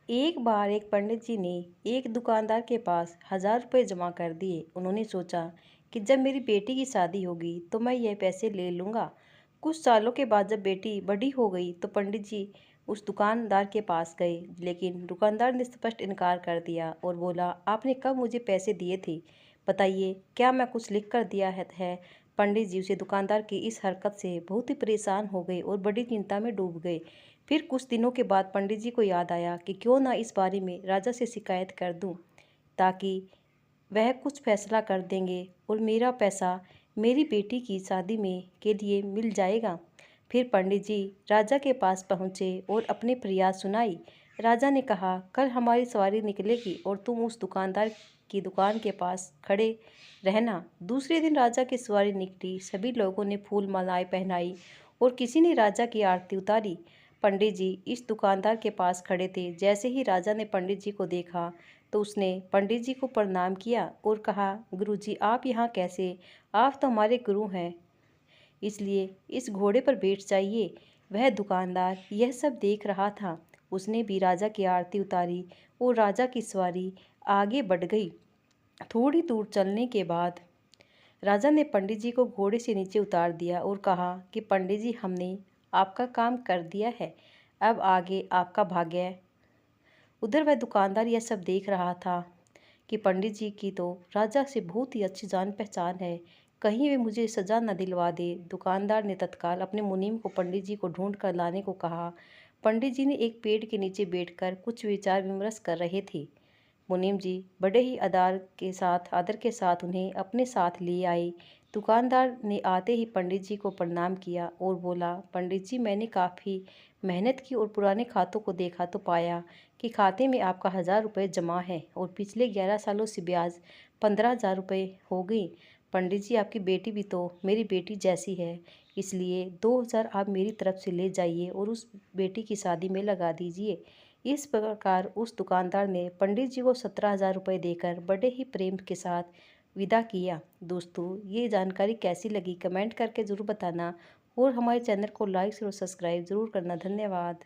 एक बार एक पंडित जी ने एक दुकानदार के पास 1000 रुपये जमा कर दिए। उन्होंने सोचा कि जब मेरी बेटी की शादी होगी तो मैं यह पैसे ले लूँगा। कुछ सालों के बाद जब बेटी बड़ी हो गई तो पंडित जी उस दुकानदार के पास गए, लेकिन दुकानदार ने स्पष्ट इनकार कर दिया और बोला, आपने कब मुझे पैसे दिए थे? बताइए, क्या मैं कुछ लिख कर दिया है? पंडित जी उसे दुकानदार की इस हरकत से बहुत ही परेशान हो गए और बड़ी चिंता में डूब गए। फिर कुछ दिनों के बाद पंडित जी को याद आया कि क्यों ना इस बारे में राजा से शिकायत कर दूं, ताकि वह कुछ फैसला कर देंगे और मेरा पैसा मेरी बेटी की शादी में के लिए मिल जाएगा। फिर पंडित जी राजा के पास पहुँचे और अपने प्रयास सुनाई। राजा ने कहा, कल हमारी सवारी निकलेगी और तुम उस दुकानदार की दुकान के पास खड़े रहना। दूसरे दिन राजा की सवारी निकली। सभी लोगों ने फूल मालाएं पहनाई और किसी ने राजा की आरती उतारी। पंडित जी इस दुकानदार के पास खड़े थे। जैसे ही राजा ने पंडित जी को देखा तो उसने पंडित जी को प्रणाम किया और कहा, गुरुजी आप यहाँ कैसे? आप तो हमारे गुरु हैं, इसलिए इस घोड़े पर बैठ जाइए। वह दुकानदार यह सब देख रहा था। उसने भी राजा की आरती उतारी और राजा की सवारी आगे बढ़ गई। थोड़ी दूर चलने के बाद राजा ने पंडित जी को घोड़े से नीचे उतार दिया और कहा कि पंडित जी हमने आपका काम कर दिया है, अब आगे आपका भाग्य है। उधर वह दुकानदार यह सब देख रहा था कि पंडित जी की तो राजा से बहुत ही अच्छी जान पहचान है, कहीं वे मुझे सजा न दिलवा दे। दुकानदार ने तत्काल अपने मुनीम को पंडित जी को ढूंढ कर लाने को कहा। पंडित जी ने एक पेड़ के नीचे बैठकर कुछ विचार विमर्श कर रहे थे। मुनीम जी बड़े ही आदर के साथ उन्हें अपने साथ ले आए। दुकानदार ने आते ही पंडित जी को प्रणाम किया और बोला, पंडित जी मैंने काफ़ी मेहनत की और पुराने खातों को देखा तो पाया कि खाते में आपका 1000 रुपये जमा है और पिछले 11 सालों से ब्याज 15,000 रुपये हो गई। पंडित जी आपकी बेटी भी तो मेरी बेटी जैसी है, इसलिए 2000 आप मेरी तरफ से ले जाइए और उस बेटी की शादी में लगा दीजिए। इस प्रकार उस दुकानदार ने पंडित जी को 17,000 रुपये देकर बड़े ही प्रेम के साथ विदा किया। दोस्तों ये जानकारी कैसी लगी कमेंट करके ज़रूर बताना और हमारे चैनल को लाइक और सब्सक्राइब ज़रूर करना। धन्यवाद।